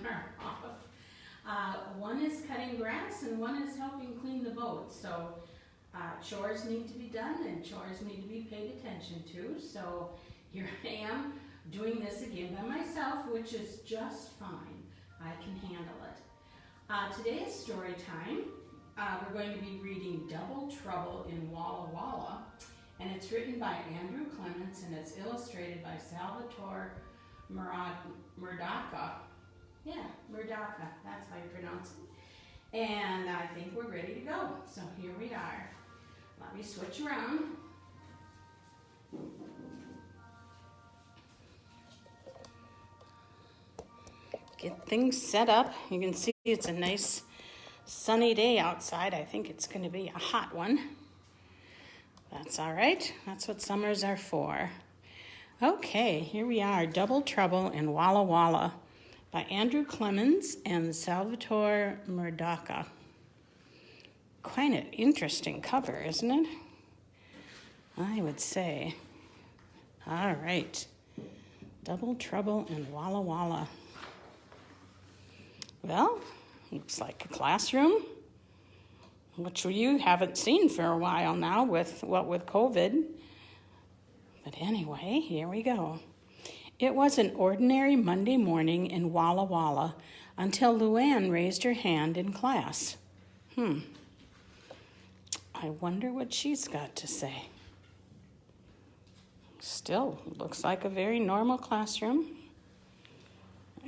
are off. One is cutting grass and one is helping clean the boat. So chores need to be done and chores need to be paid attention to. So here I am doing this again by myself, which is just fine. I can handle it. Today's story time. We're going to be reading Double Trouble in Walla Walla, and it's written by Andrew Clements and it's illustrated by Salvatore Murdocca. Yeah, Murdocca, that's how you pronounce it. And I think we're ready to go. So here we are. Let me switch around. Get things set up. You can see it's a nice sunny day outside. I think it's going to be a hot one. That's all right. That's what summers are for. Okay, here we are. Double Trouble in Walla Walla by Andrew Clements and Salvatore Murdocca. Quite an interesting cover, isn't it? I would say. All right. Double Trouble in Walla Walla. Well, looks like a classroom, which you haven't seen for a while now with COVID. But anyway, here we go. It was an ordinary Monday morning in Walla Walla until Luann raised her hand in class. I wonder what she's got to say. Still, looks like a very normal classroom.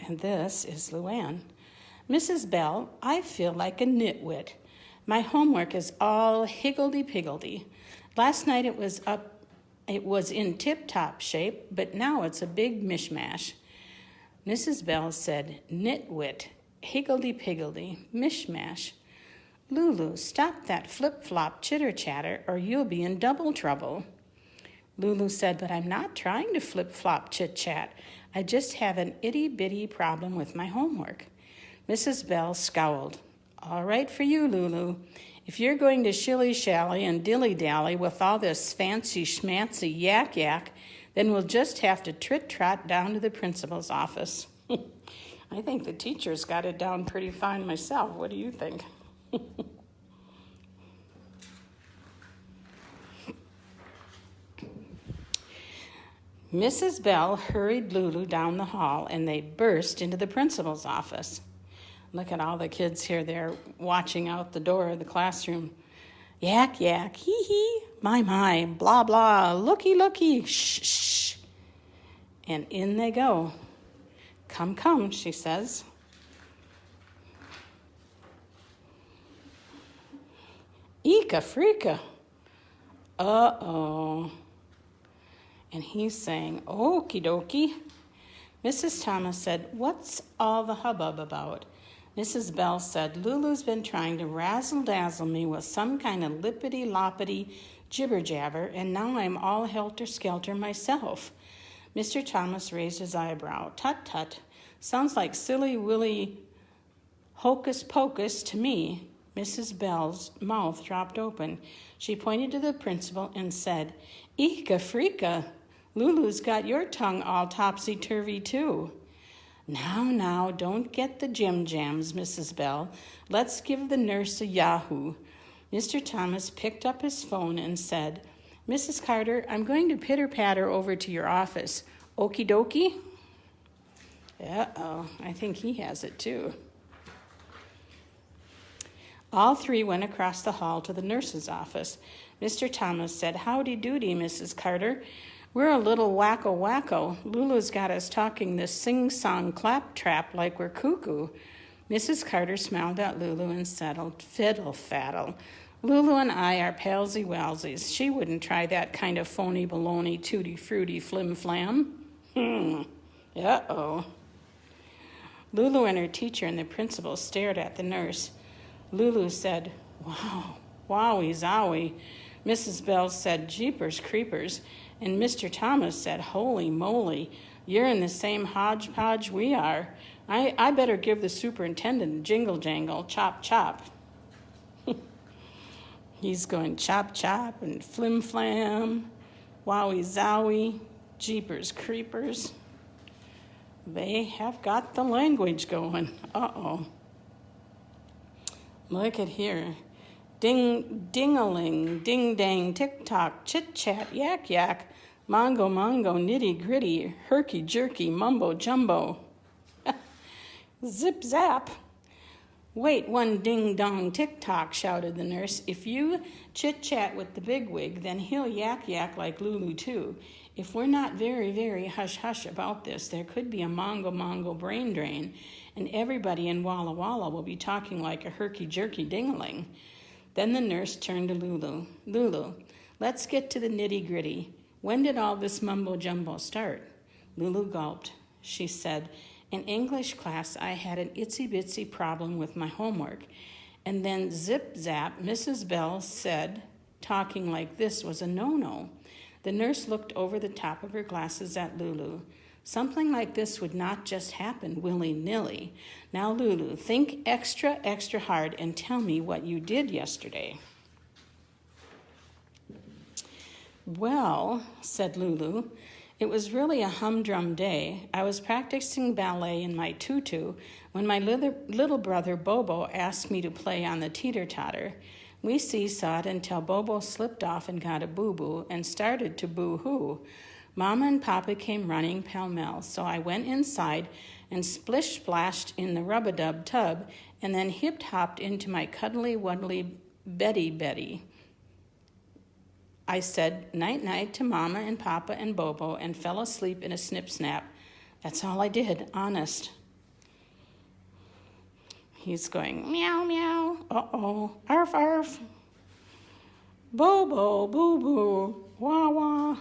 And this is Luann. Mrs. Bell, I feel like a nitwit. My homework is all higgledy-piggledy. Last night it was in tip-top shape, but now it's a big mishmash. Mrs. Bell said, nitwit, higgledy-piggledy, mishmash. Lulu, stop that flip-flop chitter-chatter or you'll be in double trouble. Lulu said, but I'm not trying to flip-flop chit-chat. I just have an itty-bitty problem with my homework. Mrs. Bell scowled. All right for you, Lulu. If you're going to shilly-shally and dilly-dally with all this fancy-schmancy yak-yak, then we'll just have to trit-trot down to the principal's office. I think the teacher's got it down pretty fine myself. What do you think? Mrs. Bell hurried Lulu down the hall, and they burst into the principal's office. Look at all the kids here. They're watching out the door of the classroom. Yak, yak, hee hee, my, blah, blah, looky, shh, shh. And in they go. Come, she says. Eka frika. Uh-oh. And he's saying, okie dokie. Mrs. Thomas said, what's all the hubbub about? Mrs. Bell said, Lulu's been trying to razzle-dazzle me with some kind of lippity-loppity jibber-jabber, and now I'm all helter-skelter myself. Mr. Thomas raised his eyebrow. Tut-tut. Sounds like silly-willy hocus-pocus to me. Mrs. Bell's mouth dropped open. She pointed to the principal and said, Eka frika, Lulu's got your tongue all topsy-turvy too. Now, don't get the jam-jams, Mrs. Bell. Let's give the nurse a yahoo. Mr. Thomas picked up his phone and said, Mrs. Carter, I'm going to pitter-patter over to your office. Okie dokie? Uh-oh, I think he has it too. All three went across the hall to the nurse's office. Mr. Thomas said, howdy doody, Mrs. Carter. We're a little wacko-wacko. Lulu's got us talking this sing-song claptrap like we're cuckoo. Mrs. Carter smiled at Lulu and settled, fiddle-faddle. Lulu and I are palsy-walsies. She wouldn't try that kind of phony baloney, tutti-frutti, flim-flam. Uh-oh. Lulu and her teacher and the principal stared at the nurse. Lulu said, wow, wowie-zowie. Mrs. Bell said, jeepers creepers. And Mr. Thomas said, holy moly, you're in the same hodgepodge we are. I better give the superintendent a jingle-jangle, chop-chop. He's going chop-chop and flim-flam, wowie-zowie, jeepers creepers. They have got the language going. Uh-oh. Look at here. Ding, ding-a-ling, ding-dang, tick-tock, chit-chat, yak-yak, mongo-mongo, nitty-gritty, herky-jerky, mumbo-jumbo. Zip-zap. Wait one ding-dong, tick-tock, shouted the nurse. If you chit-chat with the bigwig, then he'll yak-yak like Lulu, too. If we're not very, very hush-hush about this, there could be a mongo-mongo brain drain, and everybody in Walla Walla will be talking like a herky-jerky ding-a-ling. Then the nurse turned to Lulu. Lulu, let's get to the nitty-gritty. When did all this mumbo-jumbo start? Lulu gulped. She said, in English class, I had an itsy-bitsy problem with my homework. And then zip-zap, Mrs. Bell said talking like this was a no-no. The nurse looked over the top of her glasses at Lulu. Something like this would not just happen willy-nilly. Now, Lulu, think extra, extra hard and tell me what you did yesterday. Well, said Lulu, it was really a humdrum day. I was practicing ballet in my tutu when my little brother Bobo asked me to play on the teeter-totter. We seesawed until Bobo slipped off and got a boo-boo and started to boo-hoo. Mama and Papa came running pell-mell, so I went inside and splish-splashed in the rub-a-dub tub and then hip-hopped into my cuddly-wuddly Betty. I said night-night to Mama and Papa and Bobo and fell asleep in a snip-snap. That's all I did, honest. He's going, meow, meow, uh-oh, arf, arf. Bobo, boo-boo, wah-wah.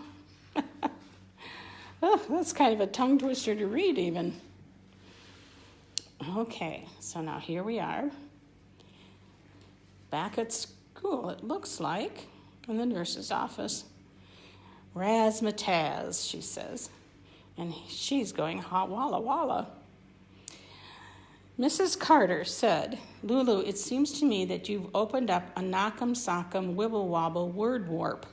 Oh, that's kind of a tongue twister to read even. Okay, so now here we are. Back at school, it looks like, in the nurse's office. Razzmatazz, she says. And she's going hot Walla Walla. Mrs. Carter said, Lulu, it seems to me that you've opened up a knock'em sock'em wibble wobble word warp.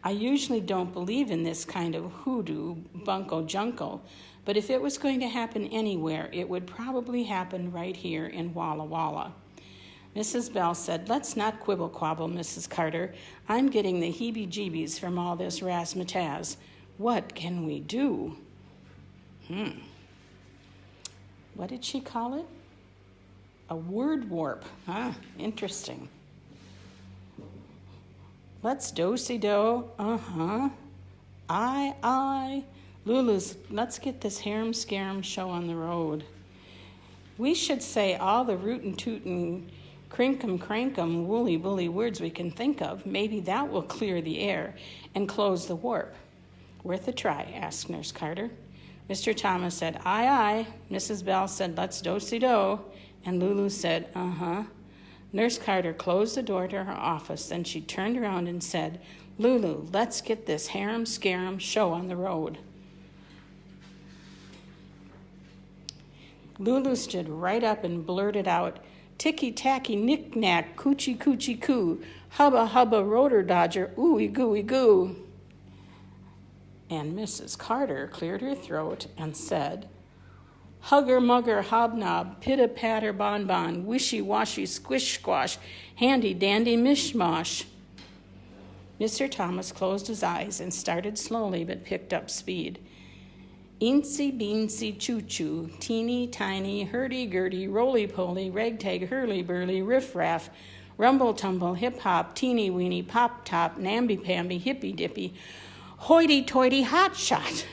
I usually don't believe in this kind of hoodoo, bunko junko, but if it was going to happen anywhere, it would probably happen right here in Walla Walla. Mrs. Bell said, let's not quibble-quabble, Mrs. Carter. I'm getting the heebie-jeebies from all this razzmatazz. What can we do? What did she call it? A word warp. Interesting. Let's do-si-do. Aye. Lulu's, let's get this harum-scarum show on the road. We should say all the rootin'-tootin', crinkum-crankum, woolly-bully words we can think of. Maybe that will clear the air and close the warp. Worth a try, asked Nurse Carter. Mr. Thomas said, aye. Mrs. Bell said, let's do-si-do. And Lulu said, Nurse Carter closed the door to her office. Then she turned around and said, Lulu, let's get this harum-scarum show on the road. Lulu stood right up and blurted out, ticky-tacky, knick-knack, coochie-coochie-coo, hubba-hubba, rotor-dodger, ooey-gooey-goo. And Mrs. Carter cleared her throat and said, hugger-mugger, hobnob, pitter-patter, bon-bon, wishy-washy, squish-squash, handy-dandy, mishmash. Mr. Thomas closed his eyes and started slowly but picked up speed. Eensy-beensy, choo-choo, teeny-tiny, hurdy-gurdy, roly-poly, ragtag, hurly-burly, riff-raff, rumble-tumble, hip-hop, teeny-weeny, pop-top, namby-pamby, hippy-dippy, hoity-toity, hot-shot.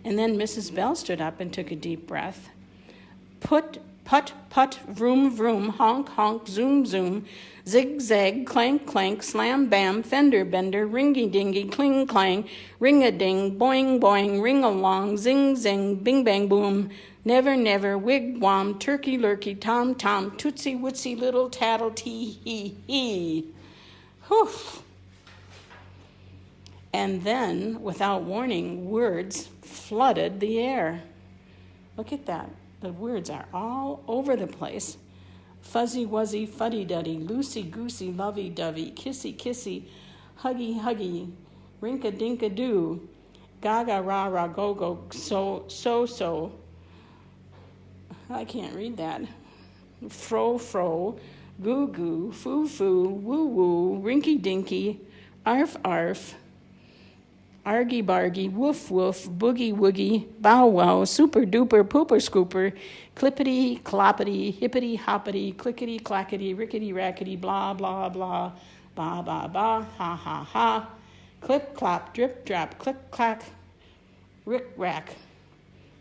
And then Mrs. Bell stood up and took a deep breath. Put, put, put, vroom, vroom, honk, honk, zoom, zoom, zig-zag, clank, clank, slam, bam, fender, bender, ringy-dingy, cling, clang, ring-a-ding, boing, boing, ring-along, zing, zing, bing, bang, boom, never, never, wig-wam, turkey-lurkey, tom-tom, tootsie-wootsy, little tattle, tee-hee-hee. Whew. And then, without warning, words flooded the air. Look at that. The words are all over the place. Fuzzy-wuzzy, fuddy-duddy, loosey-goosey, lovey-dovey, kissy-kissy, huggy-huggy, rink-a-dink-a-doo. Gaga, rah, rah, go, go, so. I can't read that. Fro, goo, goo, foo, woo, woo, rinky, dinky, arf, argy, bargy, woof, boogie, woogie, bow, wow, super, duper, pooper, scooper, clippity, cloppity, hippity, hoppity, clickety, clackety, rickety, rackety, blah, blah, blah, ba, ha, ha, clip, clop, drip, drop, click, clack, rick, rack,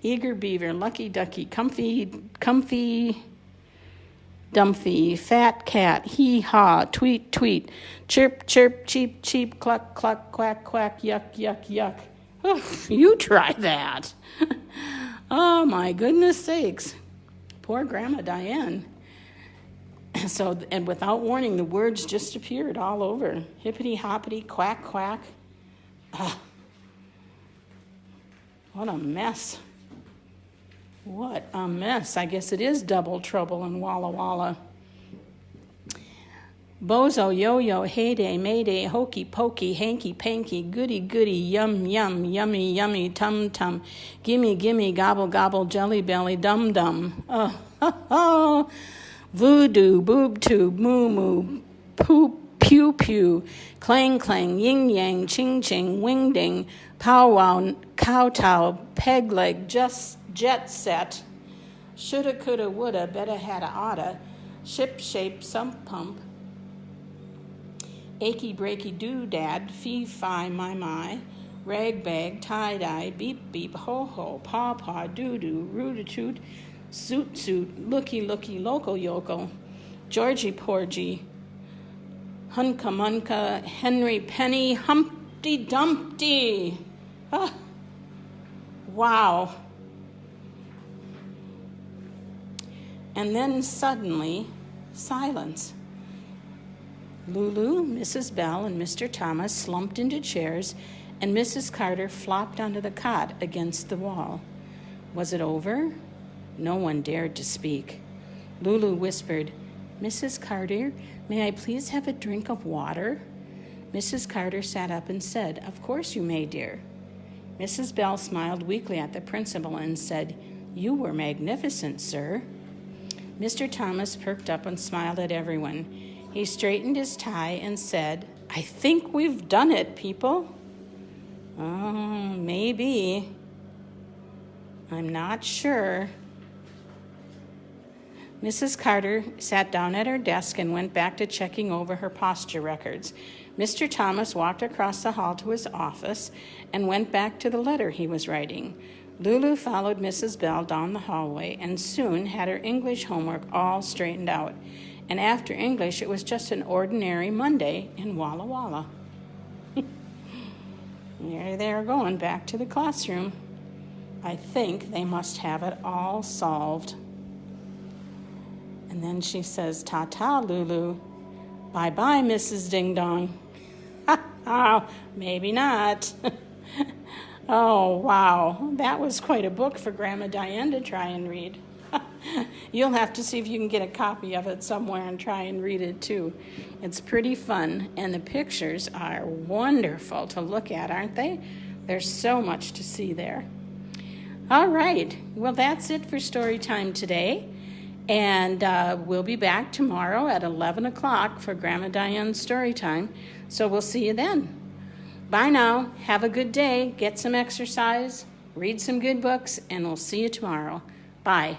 eager beaver, lucky ducky, comfy, dumpy, fat cat, hee haw, tweet, chirp, cheep, cluck, quack, yuck. Oh, you try that. Oh my goodness sakes. Poor Grandma Diane. So, and without warning, the words just appeared all over. Hippity hoppity, quack. What a mess. What a mess. I guess it is double trouble in Walla Walla. Bozo, yo-yo, heyday, mayday, hokey pokey, hanky panky, goody, yum, yummy, tum, gimme, gobble, jelly belly, dum. Oh, voodoo, boob tube, moo, poop, pew, clang, yin yang, ching, wing ding, pow wow, kowtow, peg leg, just jet set, shoulda, coulda, woulda, better, hadda, oughta, ship shape, sump pump, achy breaky doodad, fee fi my, rag bag, tie dye, beep, ho, paw, doo, rootitoot, suit, looky, local yoko, Georgie porgy, hunka, Henry penny, Humpty Dumpty. Ah, wow. And then suddenly, silence. Lulu, Mrs. Bell, and Mr. Thomas slumped into chairs, and Mrs. Carter flopped onto the cot against the wall. Was it over? No one dared to speak. Lulu whispered, "Mrs. Carter, may I please have a drink of water?" Mrs. Carter sat up and said, "Of course you may, dear." Mrs. Bell smiled weakly at the principal and said, "You were magnificent, sir." Mr. Thomas perked up and smiled at everyone. He straightened his tie and said, "I think we've done it, people." "Oh, maybe. I'm not sure." Mrs. Carter sat down at her desk and went back to checking over her posture records. Mr. Thomas walked across the hall to his office and went back to the letter he was writing. Lulu followed Mrs. Bell down the hallway and soon had her English homework all straightened out. And after English, it was just an ordinary Monday in Walla Walla. There they are going back to the classroom. I think they must have it all solved. And then she says, "Ta-ta, Lulu. Bye-bye, Mrs. Ding Dong." Oh, maybe not. Oh, wow. That was quite a book for Grandma Diane to try and read. You'll have to see if you can get a copy of it somewhere and try and read it too. It's pretty fun, and the pictures are wonderful to look at, aren't they? There's so much to see there. All right. Well, that's it for story time today. And we'll be back tomorrow at 11 o'clock for Grandma Diane's story time. So we'll see you then. Bye now. Have a good day. Get some exercise. Read some good books. And we'll see you tomorrow. Bye.